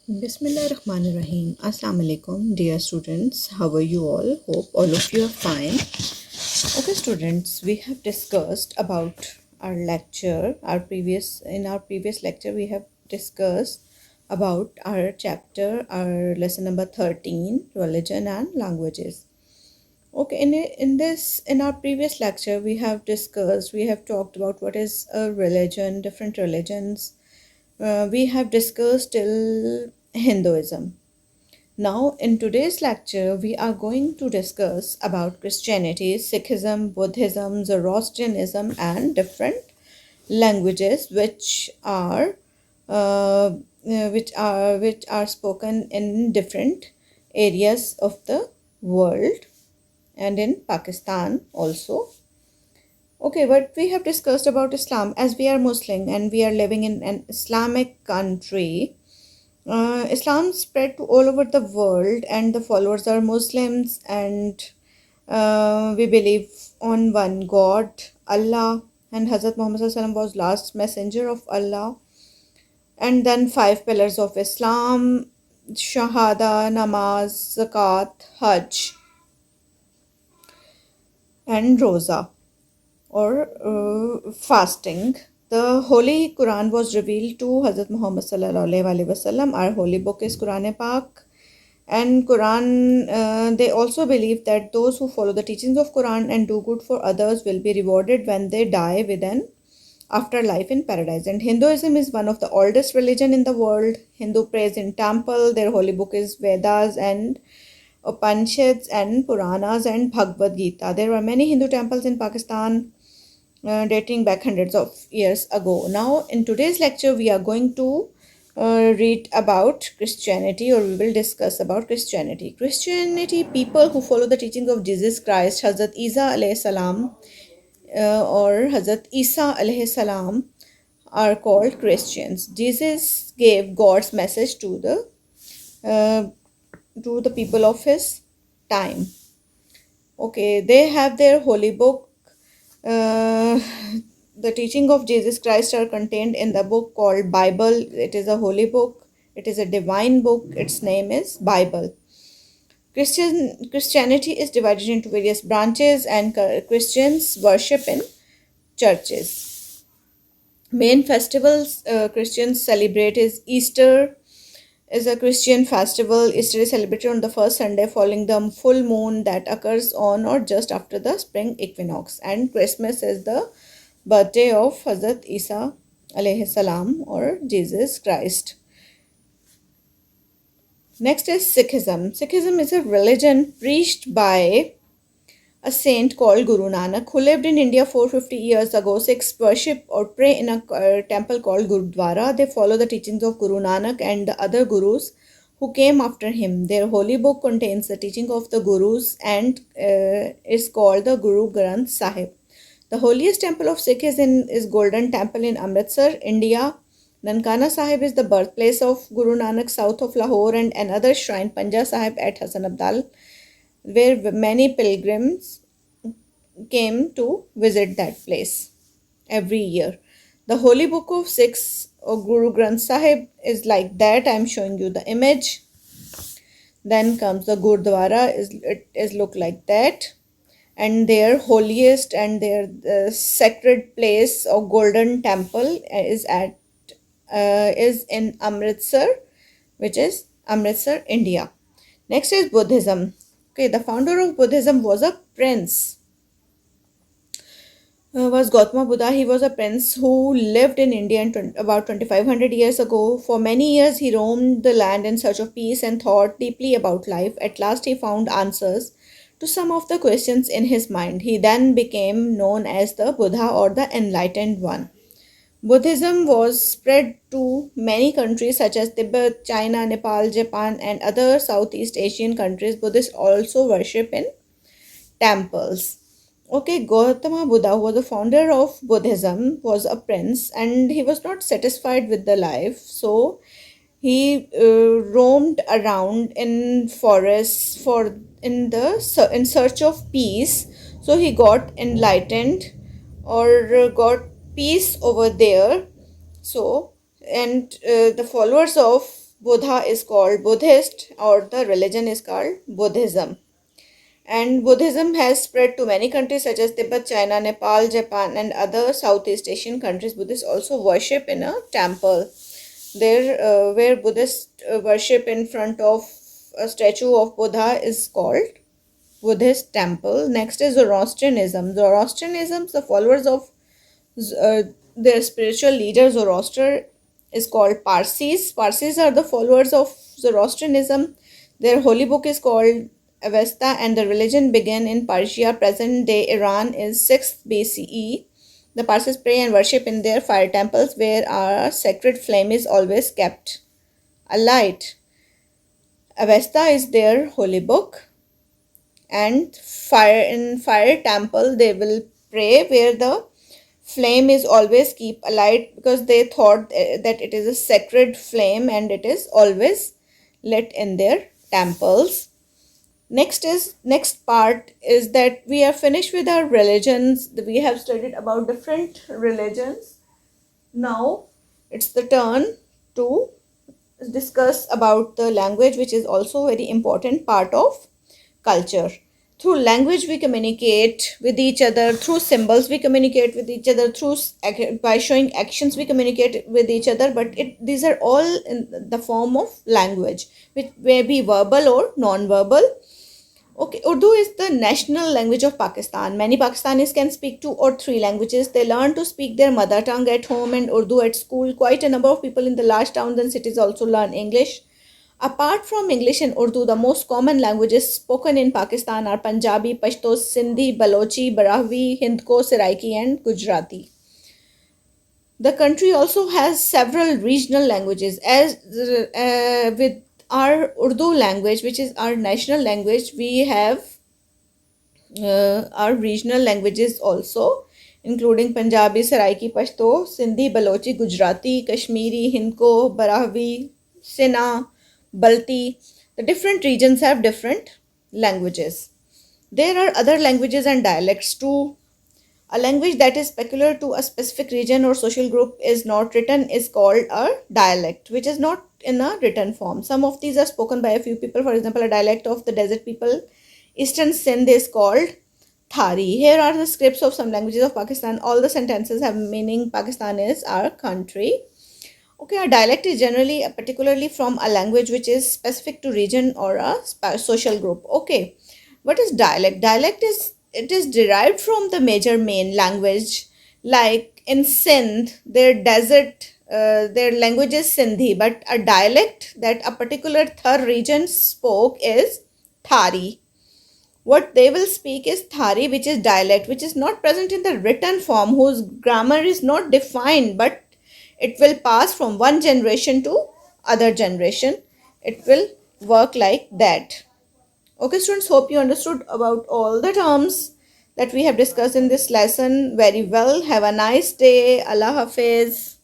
Bismillahirrahmanirrahim. Assalamu alaikum, dear students. How are you all? Hope all of you are fine. Okay, students, we have discussed about our lecture. In our previous lecture, we have discussed about our chapter, our lesson number 13, religion and languages. Okay, in our previous lecture, we have talked about what is a religion, different religions. We have discussed till Hinduism. Now, in today's lecture, we are going to discuss about Christianity, Sikhism, Buddhism, Zoroastrianism, and different languages uh, which are spoken in different areas of the world and in Pakistan also. Okay, what we have discussed about Islam, as we are Muslim and we are living in an Islamic country. Islam spread to all over the world, and the followers are Muslims, and we believe on one God, Allah, and Hazrat Muhammad SAW was last messenger of Allah. And then five pillars of Islam: Shahada, Namaz, Zakat, Hajj, and Roza, or fasting. The Holy Quran was revealed to Hazrat Muhammad sallallahu alaihi wasallam. Our holy book is Quran Pak. And Quran, they also believe that those who follow the teachings of Quran and do good for others will be rewarded when they die with an afterlife in paradise. And Hinduism is one of the oldest religion in the world. Hindu prays in temple. Their holy book is Vedas and Upanishads and Puranas and Bhagavad Gita. There are many Hindu temples in Pakistan, dating back hundreds of years ago. Now, in today's lecture, we are going to read about Christianity, or we will discuss about Christianity. Christianity, people who follow the teachings of Jesus Christ, Hazrat Isa alayhi salam, or Hazrat Isa alayhi salam, are called Christians. Jesus gave God's message uh, to the people of his time. Okay, they have their holy book. Uh, the teaching of Jesus Christ are contained in the book called Bible. It is a holy book. It is a divine book. Its name is Bible. Christianity is divided into various branches, and Christians worship in churches. Main festivals Christians celebrate is Easter, is a Christian festival. Easter is celebrated on the first Sunday following the full moon that occurs on or just after the spring equinox. And Christmas is the birthday of Hazrat Isa alayhi salam, or Jesus Christ. Next is Sikhism. Sikhism is a religion preached by a saint called Guru Nanak, who lived in India 450 years ago. Sikhs worship or pray in a temple called Gurudwara. They follow the teachings of Guru Nanak and the other gurus who came after him. Their holy book contains the teaching of the gurus and is called the Guru Granth Sahib. The holiest temple of Sikhism is Golden Temple in Amritsar, India. Nankana Sahib is the birthplace of Guru Nanak south of Lahore, and another shrine, Panja Sahib at Hassan Abdal, where many pilgrims came to visit that place every year. The holy book of Sikhs, or Guru Granth Sahib, is like that. I am showing you the image. Then comes the Gurdwara, it is look like that. And their holiest and their sacred place or golden temple is in Amritsar, which is Amritsar, India. Next is Buddhism. Okay, the founder of Buddhism was a prince. Was Gautama Buddha. He was a prince who lived in India about 2500 years ago. For many years, he roamed the land in search of peace and thought deeply about life. At last, he found answers to some of the questions in his mind. He then became known as the Buddha, or the Enlightened One. Buddhism was spread to many countries such as Tibet, China, Nepal, Japan, and other Southeast Asian countries. Buddhists also worship in temples. Okay, Gautama Buddha, who was the founder of Buddhism, was a prince, and he was not satisfied with the life. So he roamed around in forests in search of peace. So he got enlightened, or got peace over there. So, and the followers of Buddha is called Buddhist, or the religion is called Buddhism. And Buddhism has spread to many countries such as Tibet, China, Nepal, Japan, and other Southeast Asian countries. Buddhists also worship in a temple. There, where Buddhists worship in front of a statue of Buddha, is called Buddhist temple. Next is Zoroastrianism. Zoroastrianism, the followers of uh, their spiritual leader Zoroaster, is called Parsis. Parsis are the followers of Zoroastrianism. Their holy book is called Avesta, and the religion began in Persia. Present day Iran is 6th BCE. The Parsis pray and worship in their fire temples, where a sacred flame is always kept alight. Avesta is their holy book, and fire temple they will pray, where the flame is always keep alight, because they thought that it is a sacred flame and it is always lit in their temples. Next part is that we are finished with our religions. We have studied about different religions. Now it's the turn to discuss about the language, which is also a very important part of culture. Through language we communicate with each other, through symbols we communicate with each other, by showing actions we communicate with each other, but these are all in the form of language, which may be verbal or non-verbal. Okay, Urdu is the national language of Pakistan. Many Pakistanis can speak 2 or 3 languages. They learn to speak their mother tongue at home and Urdu at school. Quite a number of people in the large towns and cities also learn English. Apart from English and Urdu, the most common languages spoken in Pakistan are Punjabi, Pashto, Sindhi, Balochi, Brahvi, Hindko, Saraiki, and Gujarati. The country also has several regional languages, as with our Urdu language, which is our national language. We have our regional languages also, including Punjabi, Saraiki, Pashto, Sindhi, Balochi, Gujarati, Kashmiri, Hindko, Brahvi, Sina, Balti. The different regions have different languages. There are other languages and dialects too. A language that is peculiar to a specific region or social group is not written is called a dialect, which is not in a written form. Some of these are spoken by a few people. For example, a dialect of the desert people, Eastern Sindh, is called Thari. Here are the scripts of some languages of Pakistan. All the sentences have meaning. Pakistan is our country. Okay, a dialect is generally, particularly from a language which is specific to region or a social group. Okay, what is dialect? Dialect is, it is derived from the major main language. Like in Sindh, their language is Sindhi, but a dialect that a particular Thar region spoke is Thari. What they will speak is Thari, which is dialect, which is not present in the written form, whose grammar is not defined, but it will pass from one generation to other generation. It will work like that. Okay, students, hope you understood about all the terms that we have discussed in this lesson very well. Have a nice day. Allah Hafiz.